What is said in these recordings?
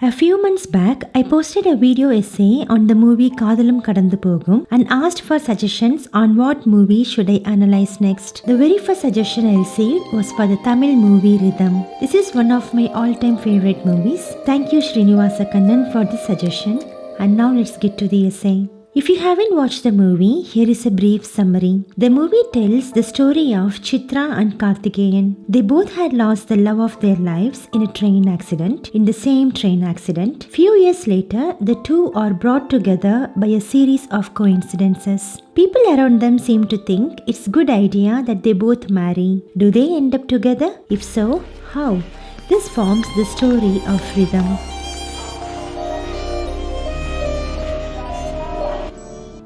A few months back, I posted a video essay on the movie Kadalum Kadandu Pogum and asked for suggestions on what movie should I analyze next. The very first suggestion I received was for the Tamil movie Rhythm. This is one of my all-time favorite movies. Thank you Srinivasa Kannan for this suggestion. And now let's get to the essay. If you haven't watched the movie, here is a brief summary. The movie tells the story of Chitra and Karthikeyan. They both had lost the love of their lives in a train accident. In the same train accident, few years later, the two are brought together by a series of coincidences. People around them seem to think it's a good idea that they both marry. Do they end up together? If so, how? This forms the story of Rhythm.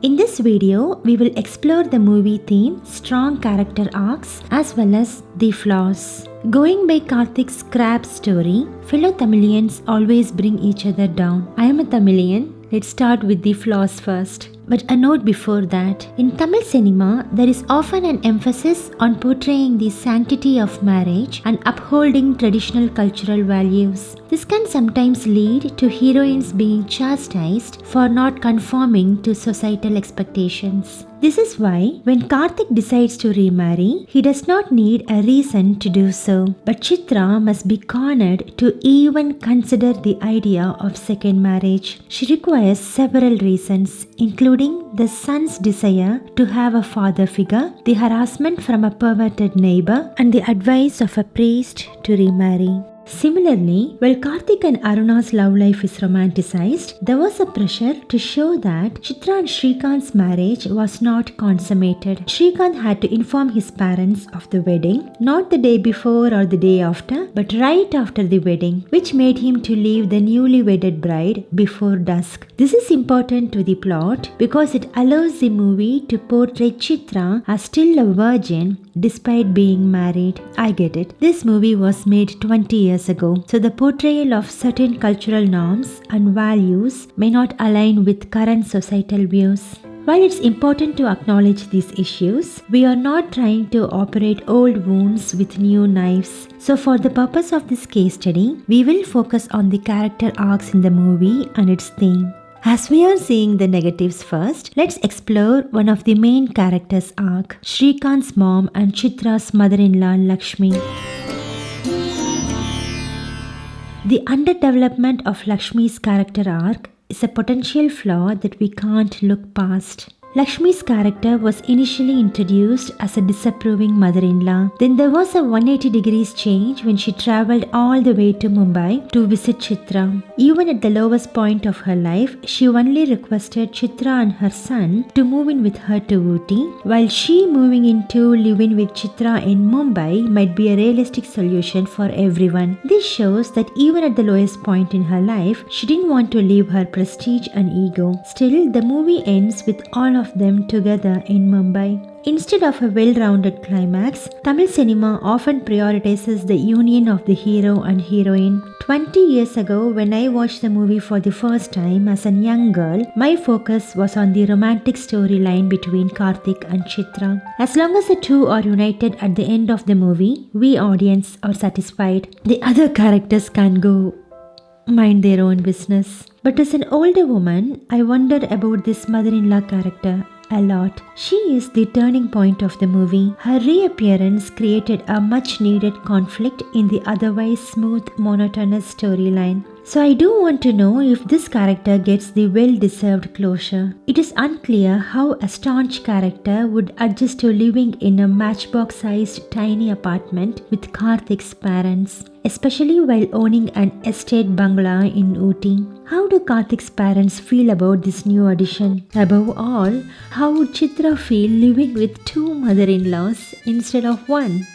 In this video, we will explore the movie theme, strong character arcs, as well as the flaws. Going by Karthik's scrap story, fellow Tamilians always bring each other down. I am a Tamilian. Let's start with the flaws first. But a note before that, in Tamil cinema, there is often an emphasis on portraying the sanctity of marriage and upholding traditional cultural values. This can sometimes lead to heroines being chastised for not conforming to societal expectations. This is why, when Karthik decides to remarry, he does not need a reason to do so. But Chitra must be cornered to even consider the idea of second marriage. She requires several reasons, including the son's desire to have a father figure, the harassment from a perverted neighbor, and the advice of a priest to remarry. Similarly, while Karthik and Aruna's love life is romanticized, there was a pressure to show that Chitra and Shrikant's marriage was not consummated. Shrikant had to inform his parents of the wedding, not the day before or the day after, but right after the wedding, which made him to leave the newly wedded bride before dusk. This is important to the plot because it allows the movie to portray Chitra as still a virgin despite being married. I get it. This movie was made 20 years ago, so the portrayal of certain cultural norms and values may not align with current societal views. While it's important to acknowledge these issues, we are not trying to operate old wounds with new knives. So for the purpose of this case study, we will focus on the character arcs in the movie and its theme. As we are seeing the negatives first, let's explore one of the main characters' arc, Shrikant's mom and Chitra's mother-in-law Lakshmi. The underdevelopment of Lakshmi's character arc is a potential flaw that we can't look past. Lakshmi's character was initially introduced as a disapproving mother-in-law. Then there was a 180 degrees change when she travelled all the way to Mumbai to visit Chitra. Even at the lowest point of her life, she only requested Chitra and her son to move in with her to Ooty, while she moving in to live in with Chitra in Mumbai might be a realistic solution for everyone. This shows that even at the lowest point in her life, she didn't want to leave her prestige and ego. Still, the movie ends with all of them together in Mumbai. Instead of a well-rounded climax, Tamil cinema often prioritizes the union of the hero and heroine. 20 years ago, when I watched the movie for the first time as a young girl, my focus was on the romantic storyline between Karthik and Chitra. As long as the two are united at the end of the movie, we audience are satisfied. The other characters can go mind their own business. But as an older woman, I wondered about this mother-in-law character a lot. She is the turning point of the movie. Her reappearance created a much-needed conflict in the otherwise smooth, monotonous storyline. So I do want to know if this character gets the well-deserved closure. It is unclear how a staunch character would adjust to living in a matchbox-sized tiny apartment with Karthik's parents, especially while owning an estate bungalow in Ooty. How do Karthik's parents feel about this new addition? Above all, how would Chitra feel living with two mother-in-laws instead of one?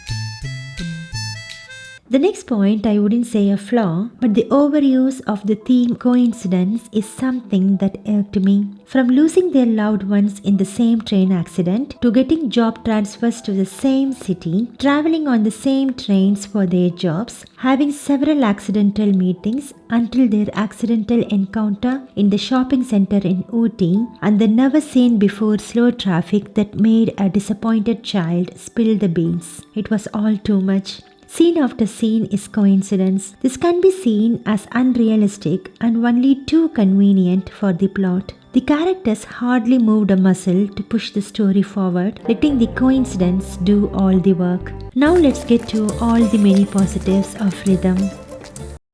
The next point, I wouldn't say a flaw, but the overuse of the theme coincidence is something that irked me. From losing their loved ones in the same train accident to getting job transfers to the same city, traveling on the same trains for their jobs, having several accidental meetings until their accidental encounter in the shopping center in Ooty, and the never seen before slow traffic that made a disappointed child spill the beans. It was all too much. Scene after scene is coincidence. This can be seen as unrealistic and only too convenient for the plot. The characters hardly moved a muscle to push the story forward, letting the coincidence do all the work. Now let's get to all the many positives of rhythm.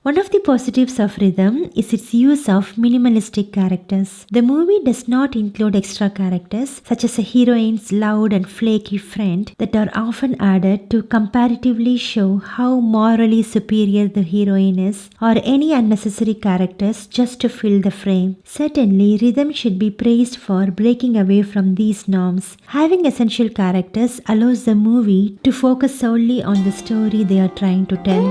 One of the positives of rhythm is its use of minimalistic characters. The movie does not include extra characters such as a heroine's loud and flaky friend that are often added to comparatively show how morally superior the heroine is, or any unnecessary characters just to fill the frame. Certainly, rhythm should be praised for breaking away from these norms. Having essential characters allows the movie to focus solely on the story they are trying to tell.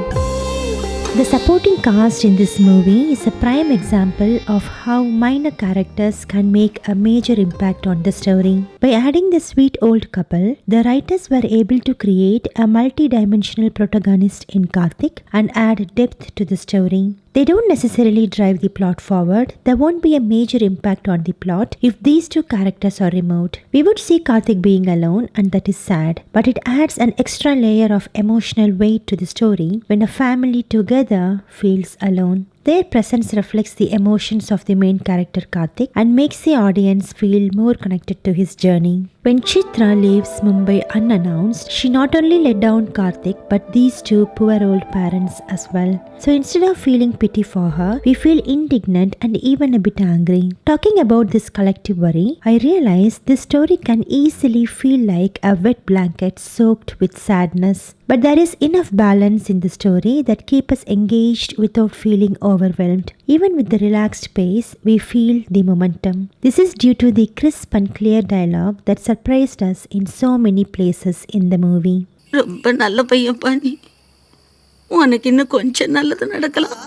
The supporting cast in this movie is a prime example of how minor characters can make a major impact on the story. By adding the sweet old couple, the writers were able to create a multi-dimensional protagonist in Karthik and add depth to the story. They don't necessarily drive the plot forward. There won't be a major impact on the plot if these two characters are removed. We would see Karthik being alone, and that is sad, but it adds an extra layer of emotional weight to the story when a family together feels alone. Their presence reflects the emotions of the main character Karthik and makes the audience feel more connected to his journey. When Chitra leaves Mumbai unannounced, she not only let down Karthik but these two poor old parents as well. So instead of feeling pity for her, we feel indignant and even a bit angry. Talking about this collective worry, I realize this story can easily feel like a wet blanket soaked with sadness. But there is enough balance in the story that keeps us engaged without feeling overwhelmed. Even with the relaxed pace, we feel the momentum. This is due to the crisp and clear dialogue that surprised us in so many places in the movie. ரொம்ப நல்ல பையன்பா நீ. உனக்கு இன்னும் கொஞ்சம் நல்லது நடக்கலாம்.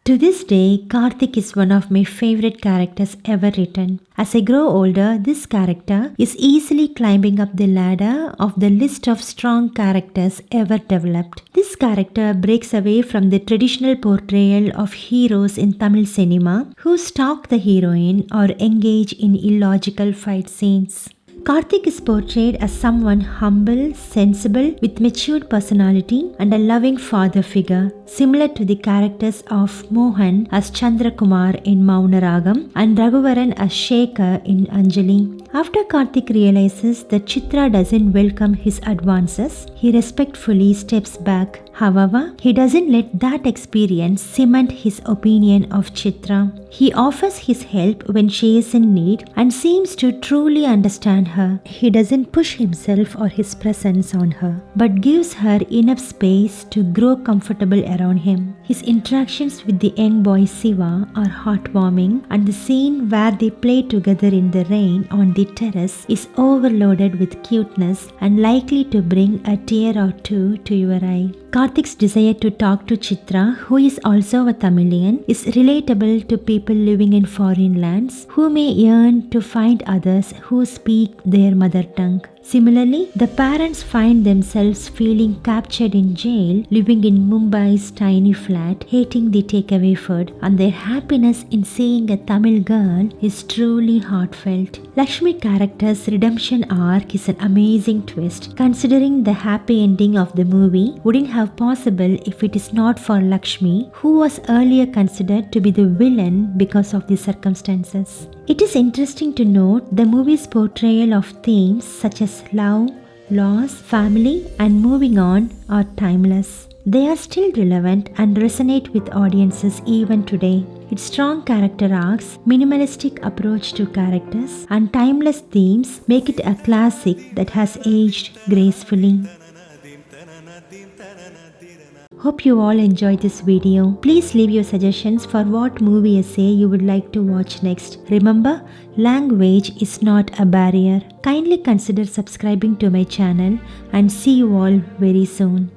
To this day, Karthik is one of my favorite characters ever written. As I grow older, this character is easily climbing up the ladder of the list of strong characters ever developed. This character breaks away from the traditional portrayal of heroes in Tamil cinema who stalk the heroine or engage in illogical fight scenes. Karthik is portrayed as someone humble, sensible, with matured personality and a loving father figure, similar to the characters of Mohan as Chandrakumar in Maunaragam and Raghuvaran as Shekhar in Anjali. After Karthik realizes that Chitra doesn't welcome his advances, he respectfully steps back. However, he doesn't let that experience cement his opinion of Chitra. He offers his help when she is in need and seems to truly understand her. He doesn't push himself or his presence on her, but gives her enough space to grow comfortable around him. His interactions with the young boy Siva are heartwarming, and the scene where they play together in the rain on the terrace is overloaded with cuteness and likely to bring a tear or two to your eye. Karthik's desire to talk to Chitra, who is also a Tamilian, is relatable to people living in foreign lands who may yearn to find others who speak their mother tongue. Similarly, the parents find themselves feeling captured in jail, living in Mumbai's tiny flat, hating the takeaway food, and their happiness in seeing a Tamil girl is truly heartfelt. Lakshmi character's redemption arc is an amazing twist, considering the happy ending of the movie wouldn't have possible if it is not for Lakshmi, who was earlier considered to be the villain because of the circumstances. It is interesting to note the movie's portrayal of themes such as love, loss, family, and moving on are timeless. They are still relevant and resonate with audiences even today. Its strong character arcs, minimalistic approach to characters, and timeless themes make it a classic that has aged gracefully. Hope you all enjoyed this video. Please leave your suggestions for what movie essay you would like to watch next. Remember, language is not a barrier. Kindly consider subscribing to my channel and see you all very soon.